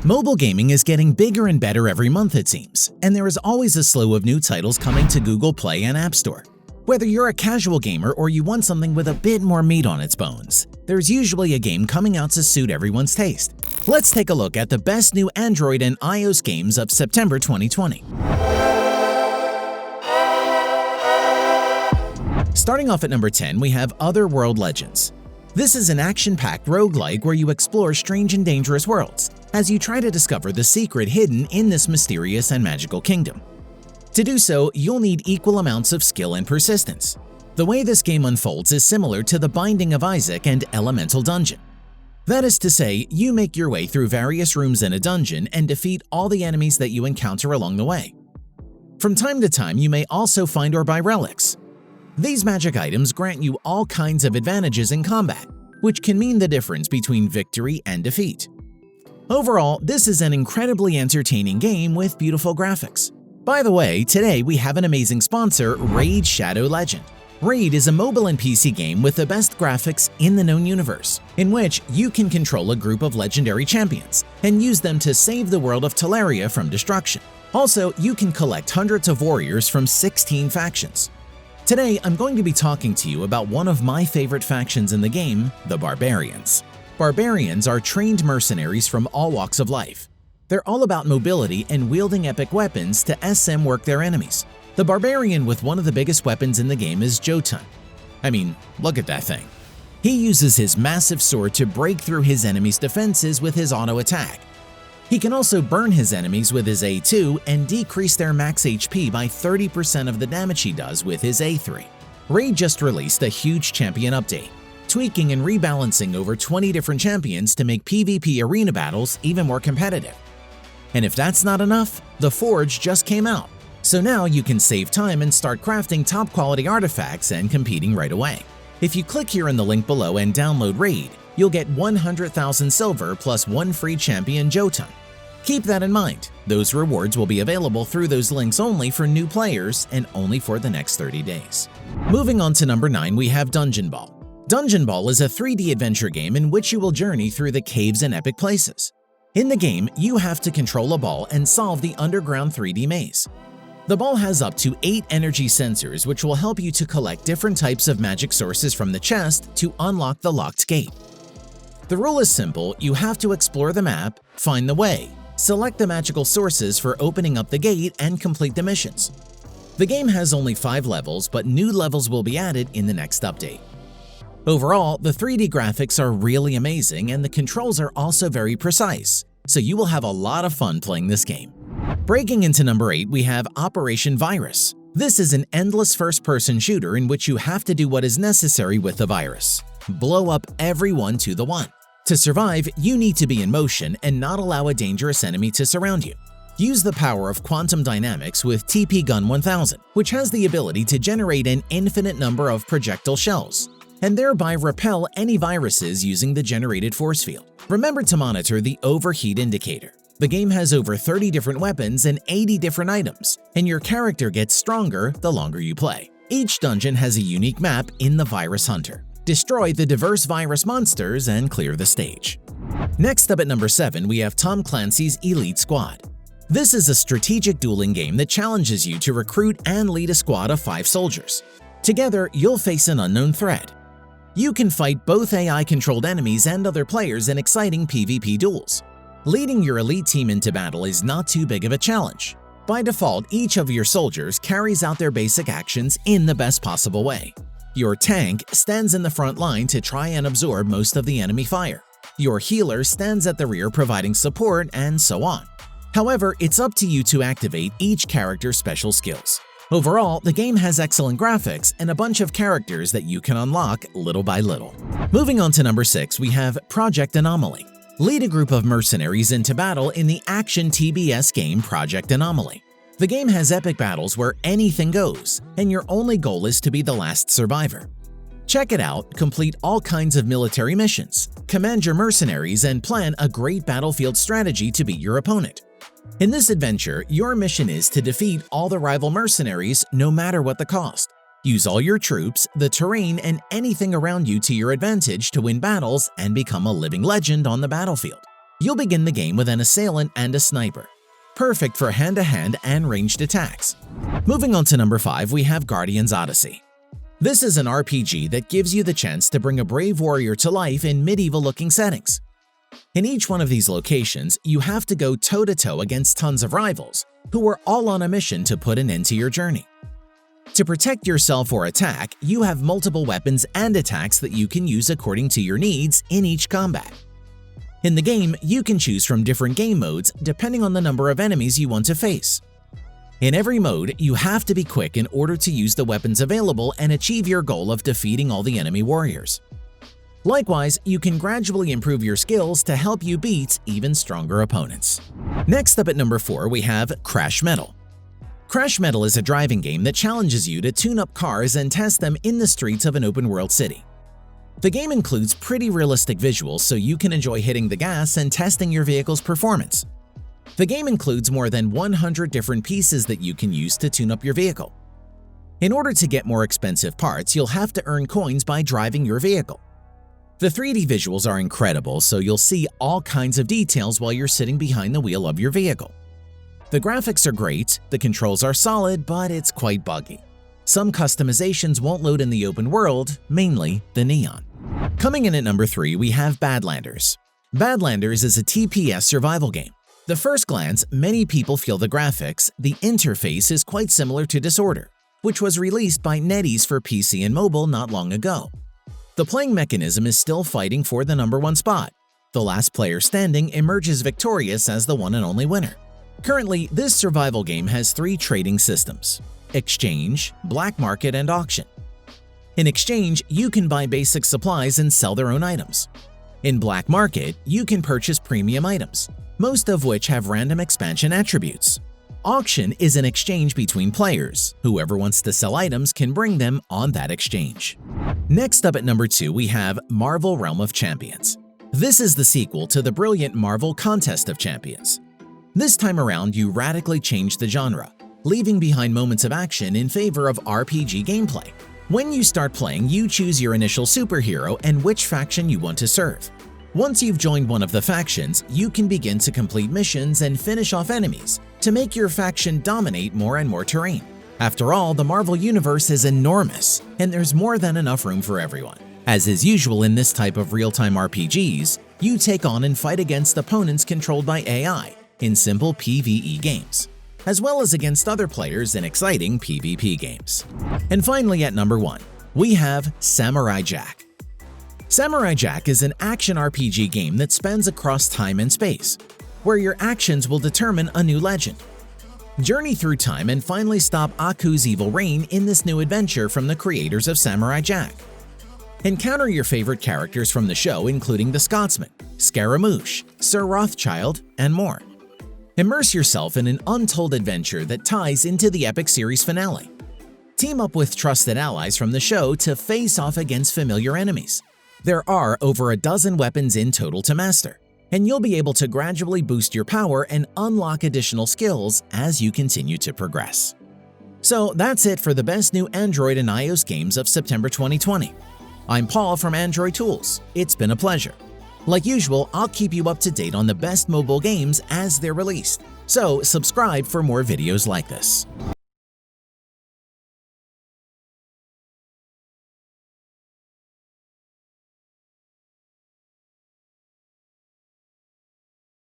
Mobile gaming is getting bigger and better every month, it seems, and there is always a slew of new titles coming to Google Play and App Store. Whether you're a casual gamer or you want something with a bit more meat on its bones, there's usually a game coming out to suit everyone's taste. Let's take a look at the best new Android and iOS games of September 2020. Starting off at number 10, we have Otherworld Legends. This is an action-packed roguelike where you explore strange and dangerous worlds as you try to discover the secret hidden in this mysterious and magical kingdom. To do so, you'll need equal amounts of skill and persistence. The way this game unfolds is similar to The Binding of Isaac and Elemental Dungeon. That is to say, you make your way through various rooms in a dungeon and defeat all the enemies that you encounter along the way. From time to time, you may also find or buy relics. These magic items grant you all kinds of advantages in combat, which can mean the difference between victory and defeat. Overall, this is an incredibly entertaining game with beautiful graphics. By the way, today we have an amazing sponsor, Raid Shadow Legend. Raid is a mobile and PC game with the best graphics in the known universe, in which you can control a group of legendary champions and use them to save the world of Teleria from destruction. Also, you can collect hundreds of warriors from 16 factions. Today, I'm going to be talking to you about one of my favorite factions in the game, the Barbarians. Barbarians are trained mercenaries from all walks of life. They're all about mobility and wielding epic weapons to SM work their enemies. The Barbarian with one of the biggest weapons in the game is Jotun. I mean, look at that thing. He uses his massive sword to break through his enemy's defenses with his auto attack. He can also burn his enemies with his A2 and decrease their max HP by 30% of the damage he does with his A3. Raid just released a huge champion update, tweaking and rebalancing over 20 different champions to make PvP arena battles even more competitive. And if that's not enough, the Forge just came out, so now you can save time and start crafting top quality artifacts and competing right away. If you click here in the link below and download Raid, you'll get 100,000 silver plus one free champion Jotun. Keep that in mind, those rewards will be available through those links only for new players and only for the next 30 days. Moving on to number 9, we have Dungeon Ball. Dungeon Ball is a 3D adventure game in which you will journey through the caves and epic places. In the game, you have to control a ball and solve the underground 3D maze. The ball has up to 8 energy sensors which will help you to collect different types of magic sources from the chest to unlock the locked gate. The rule is simple, you have to explore the map, find the way, select the magical sources for opening up the gate, and complete the missions. The game has only 5 levels, but new levels will be added in the next update. Overall, the 3D graphics are really amazing and the controls are also very precise, so you will have a lot of fun playing this game. Breaking into number 8, we have Operation Virus. This is an endless first-person shooter in which you have to do what is necessary with the virus. Blow up everyone to the one. To survive, you need to be in motion and not allow a dangerous enemy to surround you. Use the power of quantum dynamics with TP Gun 1000, which has the ability to generate an infinite number of projectile shells, and thereby repel any viruses using the generated force field. Remember to monitor the overheat indicator. The game has over 30 different weapons and 80 different items, and your character gets stronger the longer you play. Each dungeon has a unique map in the Virus Hunter. Destroy the diverse virus monsters and clear the stage. Next up at number 7, we have Tom Clancy's Elite Squad. This is a strategic dueling game that challenges you to recruit and lead a squad of 5 soldiers. Together, you'll face an unknown threat. You can fight both AI-controlled enemies and other players in exciting PvP duels. Leading your elite team into battle is not too big of a challenge. By default, each of your soldiers carries out their basic actions in the best possible way. Your tank stands in the front line to try and absorb most of the enemy fire. Your healer stands at the rear providing support, and so on. However, it's up to you to activate each character's special skills. Overall, the game has excellent graphics and a bunch of characters that you can unlock little by little. Moving on to number 6, we have Project Anomaly. Lead a group of mercenaries into battle in the action TBS game Project Anomaly. The game has epic battles where anything goes, and your only goal is to be the last survivor. Check it out, complete all kinds of military missions, command your mercenaries, and plan a great battlefield strategy to beat your opponent. In this adventure, your mission is to defeat all the rival mercenaries no matter what the cost. Use all your troops, the terrain, and anything around you to your advantage to win battles and become a living legend on the battlefield. You'll begin the game with an assailant and a sniper, perfect for hand-to-hand and ranged attacks. Moving on to number 5, we have Guardians Odyssey. This is an RPG that gives you the chance to bring a brave warrior to life in medieval-looking settings. In each one of these locations, you have to go toe-to-toe against tons of rivals, who are all on a mission to put an end to your journey. To protect yourself or attack, you have multiple weapons and attacks that you can use according to your needs in each combat. In the game, you can choose from different game modes depending on the number of enemies you want to face. In every mode, you have to be quick in order to use the weapons available and achieve your goal of defeating all the enemy warriors. Likewise, you can gradually improve your skills to help you beat even stronger opponents. Next up at number 4, we have CrashMetal. CrashMetal is a driving game that challenges you to tune up cars and test them in the streets of an open-world city. The game includes pretty realistic visuals so you can enjoy hitting the gas and testing your vehicle's performance. The game includes more than 100 different pieces that you can use to tune up your vehicle. In order to get more expensive parts, you'll have to earn coins by driving your vehicle. The 3D visuals are incredible, so you'll see all kinds of details while you're sitting behind the wheel of your vehicle. The graphics are great, the controls are solid, but it's quite buggy. Some customizations won't load in the open world, mainly the neon. Coming in at number 3, we have Badlanders. Badlanders is a TPS survival game. The first glance, many people feel the graphics, the interface is quite similar to Disorder, which was released by NetEase for PC and mobile not long ago. The playing mechanism is still fighting for the number 1 spot. The last player standing emerges victorious as the one and only winner. Currently, this survival game has 3 trading systems: Exchange, Black Market, and Auction. In Exchange, you can buy basic supplies and sell their own items. In Black Market, you can purchase premium items, most of which have random expansion attributes. Auction is an exchange between players. Whoever wants to sell items can bring them on that exchange. Next up at number 2, we have Marvel Realm of Champions. This is the sequel to the brilliant Marvel Contest of Champions. This time around, you radically change the genre, leaving behind moments of action in favor of RPG gameplay. When you start playing, you choose your initial superhero and which faction you want to serve. Once you've joined one of the factions, you can begin to complete missions and finish off enemies to make your faction dominate more and more terrain. After all, the Marvel Universe is enormous, and there's more than enough room for everyone. As is usual in this type of real-time RPGs, you take on and fight against opponents controlled by AI in simple PvE games, as well as against other players in exciting PvP games. And finally at number 1, we have Samurai Jack. Samurai Jack is an action RPG game that spans across time and space, where your actions will determine a new legend. Journey through time and finally stop Aku's evil reign in this new adventure from the creators of Samurai Jack. Encounter your favorite characters from the show, including the Scotsman, Scaramouche, Sir Rothschild, and more. Immerse yourself in an untold adventure that ties into the epic series finale. Team up with trusted allies from the show to face off against familiar enemies. There are over a dozen weapons in total to master, and you'll be able to gradually boost your power and unlock additional skills as you continue to progress. So that's it for the best new Android and iOS games of September 2020. I'm Paul from Android Tools. It's been a pleasure. Like usual, I'll keep you up to date on the best mobile games as they're released, so subscribe for more videos like this.